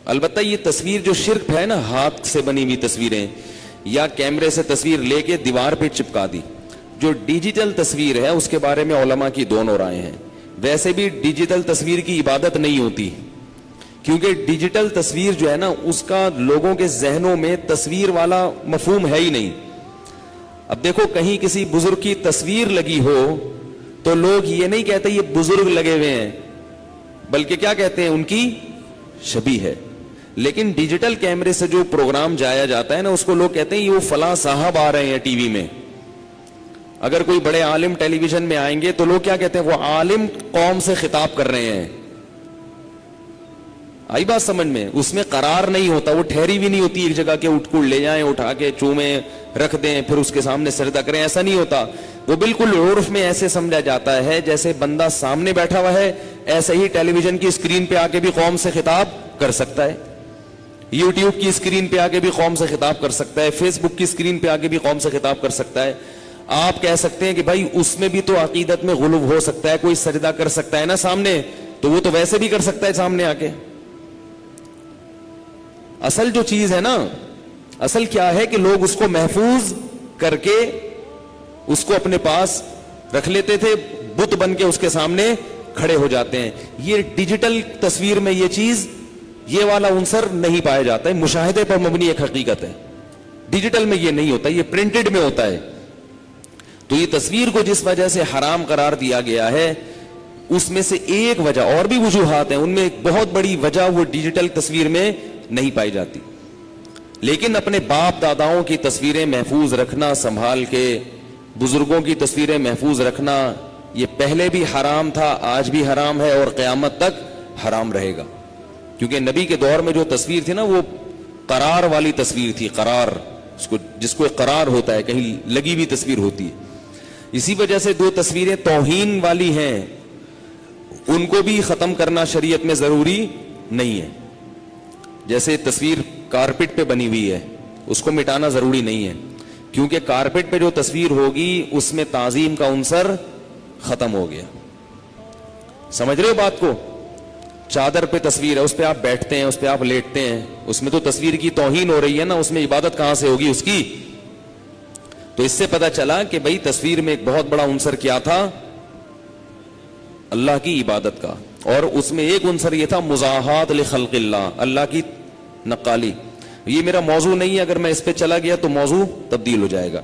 البتہ یہ تصویر جو شرک ہے نا، ہاتھ سے بنی ہوئی تصویریں یا کیمرے سے تصویر لے کے دیوار پہ چپکا دی، جو ڈیجیٹل تصویر ہے اس کے بارے میں علماء کی دونوں رائے ہیں. ویسے بھی ڈیجیٹل تصویر کی عبادت نہیں ہوتی، کیونکہ ڈیجیٹل تصویر جو ہے نا اس کا لوگوں کے ذہنوں میں تصویر والا مفہوم ہے ہی نہیں. اب دیکھو کہیں کسی بزرگ کی تصویر لگی ہو تو لوگ یہ نہیں کہتے یہ بزرگ لگے ہوئے ہیں، بلکہ کیا کہتے ہیں ان کی شبیہ ہے. لیکن ڈیجیٹل کیمرے سے جو پروگرام جایا جاتا ہے نا اس کو لوگ کہتے ہیں یہ وہ فلاں صاحب آ رہے ہیں ٹی وی میں. اگر کوئی بڑے عالم ٹیلی ویژن میں آئیں گے تو لوگ کیا کہتے ہیں وہ عالم قوم سے خطاب کر رہے ہیں. آئی بات سمجھ میں؟ اس میں قرار نہیں ہوتا، وہ ٹھہری بھی نہیں ہوتی ایک جگہ کے اٹھ کر لے جائیں، اٹھا کے چومیں رکھ دیں پھر اس کے سامنے سجدہ کریں، ایسا نہیں ہوتا. وہ بالکل عرف میں ایسے سمجھا جاتا ہے جیسے بندہ سامنے بیٹھا ہوا ہے، ایسے ہی ٹیلی ویژن کی اسکرین پہ آ کے بھی قوم سے خطاب کر سکتا ہے، یوٹیوب کی اسکرین پہ آ کے بھی قوم سے خطاب کر سکتا ہے، فیس بک کی اسکرین پہ آ کے بھی قوم سے خطاب کر سکتا ہے. آپ کہہ سکتے ہیں کہ بھائی اس میں بھی تو عقیدت میں غلو ہو سکتا ہے، کوئی سجدہ کر سکتا ہے نا سامنے، تو وہ تو ویسے بھی کر سکتا ہے سامنے آ کے. اصل جو چیز ہے نا، اصل کیا ہے کہ لوگ اس کو محفوظ کر کے اس کو اپنے پاس رکھ لیتے تھے، بت بن کے اس کے سامنے کھڑے ہو جاتے ہیں. یہ ڈیجیٹل تصویر میں یہ چیز، یہ والا عنصر نہیں پایا جاتا ہے. مشاہدے پر مبنی ایک حقیقت ہے، ڈیجیٹل میں یہ نہیں ہوتا، یہ پرنٹڈ میں ہوتا ہے. تو یہ تصویر کو جس وجہ سے حرام قرار دیا گیا ہے اس میں سے ایک وجہ، اور بھی وجوہات ہیں، ان میں ایک بہت بڑی وجہ وہ ڈیجیٹل تصویر میں نہیں پائی جاتی. لیکن اپنے باپ داداؤں کی تصویریں محفوظ رکھنا، سنبھال کے بزرگوں کی تصویریں محفوظ رکھنا، یہ پہلے بھی حرام تھا، آج بھی حرام ہے اور قیامت تک حرام رہے گا. کیونکہ نبی کے دور میں جو تصویر تھی نا وہ قرار والی تصویر تھی، قرار جس کو قرار ہوتا ہے، کہیں لگی ہوئی تصویر ہوتی ہے. اسی وجہ سے دو تصویریں توہین والی ہیں ان کو بھی ختم کرنا شریعت میں ضروری نہیں ہے. جیسے تصویر کارپٹ پہ بنی ہوئی ہے اس کو مٹانا ضروری نہیں ہے، کیونکہ کارپٹ پہ جو تصویر ہوگی اس میں تعظیم کا عنصر ختم ہو گیا. سمجھ رہے ہو بات کو؟ چادر پہ تصویر ہے، اس پہ آپ بیٹھتے ہیں، اس پہ آپ لیٹتے ہیں، اس میں تو تصویر کی توہین ہو رہی ہے نا، اس میں عبادت کہاں سے ہوگی اس کی؟ تو اس سے پتا چلا کہ بھئی تصویر میں ایک بہت بڑا عنصر کیا تھا؟ اللہ کی عبادت کا. اور اس میں ایک عنصر یہ تھا مزاحات لخلق اللہ، اللہ کی نقالی. یہ میرا موضوع نہیں ہے، اگر میں اس پہ چلا گیا تو موضوع تبدیل ہو جائے گا.